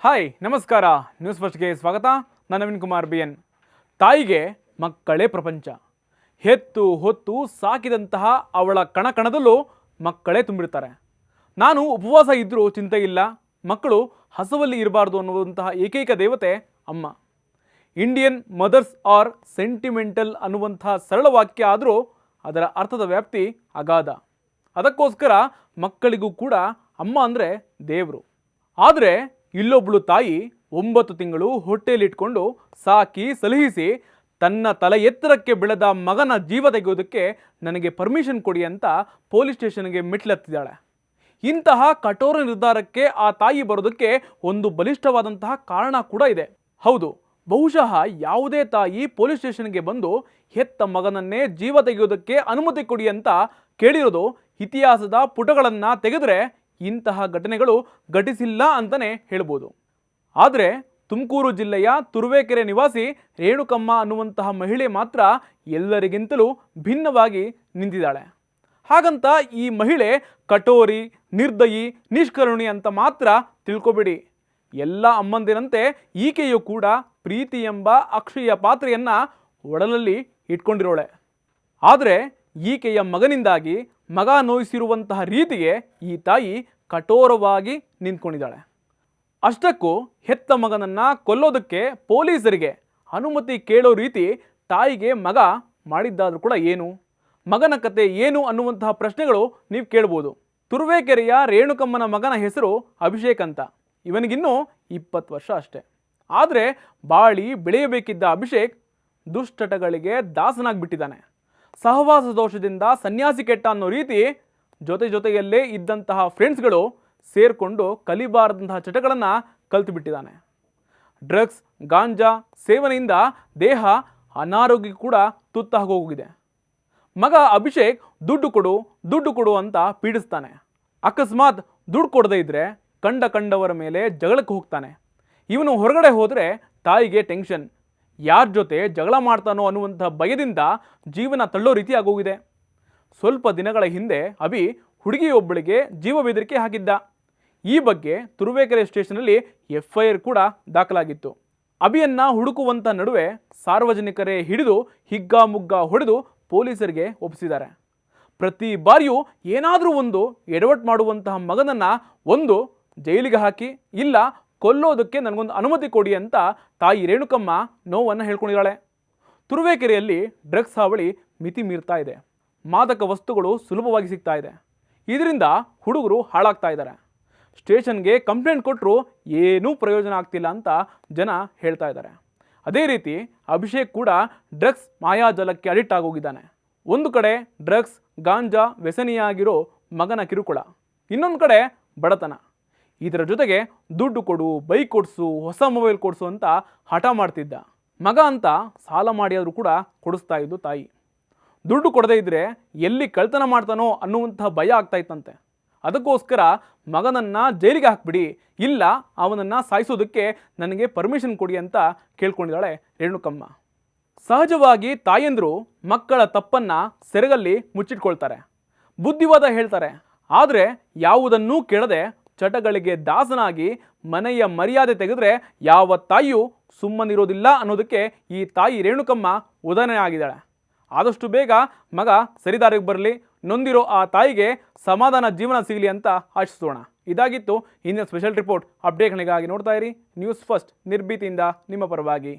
Hi ನಮಸ್ಕಾರ. News ಫಸ್ಟ್ಗೆ ಸ್ವಾಗತ. ನಾನು ನವೀನ್ ಕುಮಾರ್ BN. ತಾಯಿಗೆ ಮಕ್ಕಳೇ ಪ್ರಪಂಚ. ಹೆತ್ತು ಹೊತ್ತು ಸಾಕಿದಂತಹ ಅವಳ ಕಣಕಣದಲ್ಲೂ ಮಕ್ಕಳೇ ತುಂಬಿರ್ತಾರೆ. ನಾನು ಉಪವಾಸ ಇದ್ದರೂ ಚಿಂತೆ ಇಲ್ಲ, ಮಕ್ಕಳು ಹಸುವಲ್ಲಿ ಇರಬಾರ್ದು ಅನ್ನುವಂತಹ ಏಕೈಕ ದೇವತೆ ಅಮ್ಮ. ಇಂಡಿಯನ್ ಮದರ್ಸ್ ಆರ್ ಸೆಂಟಿಮೆಂಟಲ್ ಅನ್ನುವಂತಹ ಸರಳ ವಾಕ್ಯ ಆದರೂ ಅದರ ಅರ್ಥದ ವ್ಯಾಪ್ತಿ ಅಗಾಧ. ಅದಕ್ಕೋಸ್ಕರ ಮಕ್ಕಳಿಗೂ ಕೂಡ ಅಮ್ಮ ಅಂದರೆ ದೇವರು. ಆದರೆ ಇಲ್ಲೊಬ್ಬಳು ತಾಯಿ 9 ತಿಂಗಳು ಹೊಟ್ಟೆಯಲ್ಲಿಟ್ಕೊಂಡು ಸಾಕಿ ಸಲಹಿಸಿ ತನ್ನ ತಲೆ ಎತ್ತರಕ್ಕೆ ಬೆಳೆದ ಮಗನ ಜೀವ ತೆಗೆಯೋದಕ್ಕೆ ನನಗೆ ಪರ್ಮಿಷನ್ ಕೊಡಿ ಅಂತ ಪೊಲೀಸ್ ಸ್ಟೇಷನ್ಗೆ ಮೆಟ್ಲೆತ್ತಿದ್ದಾಳೆ. ಇಂತಹ ಕಠೋರ ನಿರ್ಧಾರಕ್ಕೆ ಆ ತಾಯಿ ಬರೋದಕ್ಕೆ ಒಂದು ಬಲಿಷ್ಠವಾದಂತಹ ಕಾರಣ ಕೂಡ ಇದೆ. ಹೌದು, ಬಹುಶಃ ಯಾವುದೇ ತಾಯಿ ಪೊಲೀಸ್ ಸ್ಟೇಷನ್ಗೆ ಬಂದು ಹೆತ್ತ ಮಗನನ್ನೇ ಜೀವ ತೆಗೆಯೋದಕ್ಕೆ ಅನುಮತಿ ಕೊಡಿ ಅಂತ ಕೇಳಿರೋದು ಇತಿಹಾಸದ ಪುಟಗಳನ್ನು ತೆಗೆದರೆ ಇಂತಹ ಘಟನೆಗಳು ಘಟಿಸಿಲ್ಲ ಅಂತಲೇ ಹೇಳ್ಬೋದು. ಆದರೆ ತುಮಕೂರು ಜಿಲ್ಲೆಯ ತುರುವೇಕೆರೆ ನಿವಾಸಿ ರೇಣುಕಮ್ಮ ಅನ್ನುವಂತಹ ಮಹಿಳೆ ಮಾತ್ರ ಎಲ್ಲರಿಗಿಂತಲೂ ಭಿನ್ನವಾಗಿ ನಿಂತಿದ್ದಾಳೆ. ಹಾಗಂತ ಈ ಮಹಿಳೆ ಕಠೋರಿ, ನಿರ್ದಯಿ, ನಿಷ್ಕರುಣಿ ಅಂತ ಮಾತ್ರ ತಿಳ್ಕೊಬೇಡಿ. ಎಲ್ಲ ಅಮ್ಮಂದಿರಂತೆ ಈಕೆಯೂ ಕೂಡ ಪ್ರೀತಿ ಎಂಬ ಅಕ್ಷಯ ಪಾತ್ರೆಯನ್ನು ಒಡಲಲ್ಲಿ ಇಟ್ಕೊಂಡಿರೋಳೆ. ಆದರೆ ಈಕೆಯ ಮಗನಿಂದಾಗಿ ಮಗ ನೋಯಿಸಿರುವಂತಹ ರೀತಿಗೆ ಈ ತಾಯಿ ಕಠೋರವಾಗಿ ನಿಂತ್ಕೊಂಡಿದ್ದಾಳೆ. ಅಷ್ಟಕ್ಕೂ ಹೆತ್ತ ಮಗನನ್ನು ಕೊಲ್ಲೋದಕ್ಕೆ ಪೊಲೀಸರಿಗೆ ಅನುಮತಿ ಕೇಳೋ ರೀತಿ ತಾಯಿಗೆ ಮಗ ಮಾಡಿದ್ದಾದರೂ ಕೂಡ ಏನು, ಮಗನ ಕತೆ ಏನು ಅನ್ನುವಂತಹ ಪ್ರಶ್ನೆಗಳು ನೀವು ಕೇಳ್ಬೋದು. ತುರುವೇಕೆರೆಯ ರೇಣುಕಮ್ಮನ ಮಗನ ಹೆಸರು ಅಭಿಷೇಕ್ ಅಂತ. ಇವನಿಗಿನ್ನೂ 20 ವರ್ಷ ಅಷ್ಟೇ. ಆದರೆ ಬಾಳಿ ಬೆಳೆಯಬೇಕಿದ್ದ ಅಭಿಷೇಕ್ ದುಶ್ಚಟಗಳಿಗೆ ದಾಸನಾಗ್ಬಿಟ್ಟಿದ್ದಾನೆ. ಸಹವಾಸ ದೋಷದಿಂದ ಸನ್ಯಾಸಿ ಕೆಟ್ಟ ಅನ್ನೋ ರೀತಿ ಜೊತೆಯಲ್ಲೇ ಇದ್ದಂತಹ ಫ್ರೆಂಡ್ಸ್ಗಳು ಸೇರಿಕೊಂಡು ಕಲಿಬಾರದಂತಹ ಚಟಗಳನ್ನು ಕಲ್ತುಬಿಟ್ಟಿದ್ದಾನೆ. ಡ್ರಗ್ಸ್, ಗಾಂಜಾ ಸೇವನೆಯಿಂದ ದೇಹ ಅನಾರೋಗ್ಯ ಕೂಡ ತುತ್ತಾಗೋಗಿದೆ. ಮಗ ಅಭಿಷೇಕ್ ದುಡ್ಡು ಕೊಡು ಅಂತ ಪೀಡಿಸ್ತಾನೆ. ಅಕಸ್ಮಾತ್ ದುಡ್ಡು ಕೊಡದೇ ಇದ್ದರೆ ಕಂಡವರ ಮೇಲೆ ಜಗಳಕ್ಕೆ ಹೋಗ್ತಾನೆ. ಇವನು ಹೊರಗಡೆ ಹೋದರೆ ತಾಯಿಗೆ ಟೆನ್ಷನ್, ಯಾರ ಜೊತೆ ಜಗಳ ಮಾಡ್ತಾನೋ ಅನ್ನುವಂಥ ಭಯದಿಂದ ಜೀವನ ತಳ್ಳೋ ರೀತಿ ಆಗೋಗಿದೆ. ಸ್ವಲ್ಪ ದಿನಗಳ ಹಿಂದೆ ಅಭಿ ಹುಡುಗಿಯೊಬ್ಬಳಿಗೆ ಜೀವ ಬೆದರಿಕೆ ಹಾಕಿದ್ದ. ಈ ಬಗ್ಗೆ ತುರುವೇಕೆರೆ ಸ್ಟೇಷನಲ್ಲಿ FIR ಕೂಡ ದಾಖಲಾಗಿತ್ತು. ಅಭಿಯನ್ನ ಹುಡುಕುವಂಥ ನಡುವೆ ಸಾರ್ವಜನಿಕರೇ ಹಿಡಿದು ಹಿಗ್ಗಾಮುಗ್ಗ ಹೊಡೆದು ಪೊಲೀಸರಿಗೆ ಒಪ್ಪಿಸಿದ್ದಾರೆ. ಪ್ರತಿ ಬಾರಿಯೂ ಏನಾದರೂ ಒಂದು ಎಡವಟ್ಟು ಮಾಡುವಂತಹ ಮಗನನ್ನು ಒಂದು ಜೈಲಿಗೆ ಹಾಕಿ, ಇಲ್ಲ ಕೊಲ್ಲೋದಕ್ಕೆ ನನಗೊಂದು ಅನುಮತಿ ಕೊಡಿ ಅಂತ ತಾಯಿ ರೇಣುಕಮ್ಮ ನೋವನ್ನು ಹೇಳ್ಕೊಂಡಿದ್ದಾಳೆ. ತುರುವೇಕೆರೆಯಲ್ಲಿ ಡ್ರಗ್ಸ್ ಹಾವಳಿ ಮಿತಿ ಮೀರ್ತಾ ಇದೆ. ಮಾದಕ ವಸ್ತುಗಳು ಸುಲಭವಾಗಿ ಸಿಗ್ತಾ ಇದೆ. ಇದರಿಂದ ಹುಡುಗರು ಹಾಳಾಗ್ತಾ ಇದ್ದಾರೆ. ಸ್ಟೇಷನ್ಗೆ ಕಂಪ್ಲೇಂಟ್ ಕೊಟ್ಟರು ಏನೂ ಪ್ರಯೋಜನ ಆಗ್ತಿಲ್ಲ ಅಂತ ಜನ ಹೇಳ್ತಾ ಇದ್ದಾರೆ. ಅದೇ ರೀತಿ ಅಭಿಷೇಕ್ ಕೂಡ ಡ್ರಗ್ಸ್ ಮಾಯಾಜಲಕ್ಕೆ ಅಡಿಕ್ಟ್ ಆಗೋಗಿದ್ದಾನೆ. ಒಂದು ಕಡೆ ಡ್ರಗ್ಸ್, ಗಾಂಜಾ ವ್ಯಸನಿಯಾಗಿರೋ ಮಗನ ಕಿರುಕುಳ, ಇನ್ನೊಂದು ಕಡೆ ಬಡತನ. ಇದರ ಜೊತೆಗೆ ದುಡ್ಡು ಕೊಡು, ಬೈಕ್ ಕೊಡಿಸು, ಹೊಸ ಮೊಬೈಲ್ ಕೊಡಿಸು ಅಂತ ಹಠ ಮಾಡ್ತಿದ್ದ. ಮಗ ಅಂತ ಸಾಲ ಮಾಡಿಯಾದರೂ ಕೂಡ ಕೊಡಿಸ್ತಾ ಇದ್ದು ತಾಯಿ. ದುಡ್ಡು ಕೊಡದೇ ಇದ್ದರೆ ಎಲ್ಲಿ ಕಳ್ತನ ಮಾಡ್ತಾನೋ ಅನ್ನುವಂಥ ಭಯ ಆಗ್ತಾ ಇತ್ತಂತೆ. ಅದಕ್ಕೋಸ್ಕರ ಮಗನನ್ನು ಜೈಲಿಗೆ ಹಾಕ್ಬಿಡಿ, ಇಲ್ಲ ಅವನನ್ನು ಸಾಯಿಸೋದಕ್ಕೆ ನನಗೆ ಪರ್ಮಿಷನ್ ಕೊಡಿ ಅಂತ ಕೇಳ್ಕೊಂಡಿದ್ದಾಳೆ ರೇಣುಕಮ್ಮ. ಸಹಜವಾಗಿ ತಾಯಂದರು ಮಕ್ಕಳ ತಪ್ಪನ್ನು ಸೆರಗಲ್ಲಿ ಮುಚ್ಚಿಟ್ಕೊಳ್ತಾರೆ, ಬುದ್ಧಿವಾದ ಹೇಳ್ತಾರೆ. ಆದರೆ ಯಾವುದನ್ನೂ ಕೇಳದೆ ಚಟಗಳಿಗೆ ದಾಸನಾಗಿ ಮನೆಯ ಮರ್ಯಾದೆ ತೆಗೆದ್ರೆ ಯಾವ ತಾಯಿಯೂ ಸುಮ್ಮನಿರೋದಿಲ್ಲ ಅನ್ನೋದಕ್ಕೆ ಈ ತಾಯಿ ರೇಣುಕಮ್ಮ ಉದಾಹರಣೆ ಆಗಿದ್ದಾಳೆ. ಆದಷ್ಟು ಬೇಗ ಮಗ ಸರಿದಾರಿಗೆ ಬರಲಿ, ನೊಂದಿರೋ ಆ ತಾಯಿಗೆ ಸಮಾಧಾನ ಜೀವನ ಸಿಗಲಿ ಅಂತ ಆಶಿಸೋಣ. ಇದಾಗಿತ್ತು ಇಂದಿನ ಸ್ಪೆಷಲ್ ರಿಪೋರ್ಟ್. ಅಪ್ಡೇಟ್ಗಳಿಗಾಗಿ ನೋಡ್ತಾ ಇರಿ ನ್ಯೂಸ್ ಫಸ್ಟ್, ನಿರ್ಭೀತಿಯಿಂದ ನಿಮ್ಮ ಪರವಾಗಿ.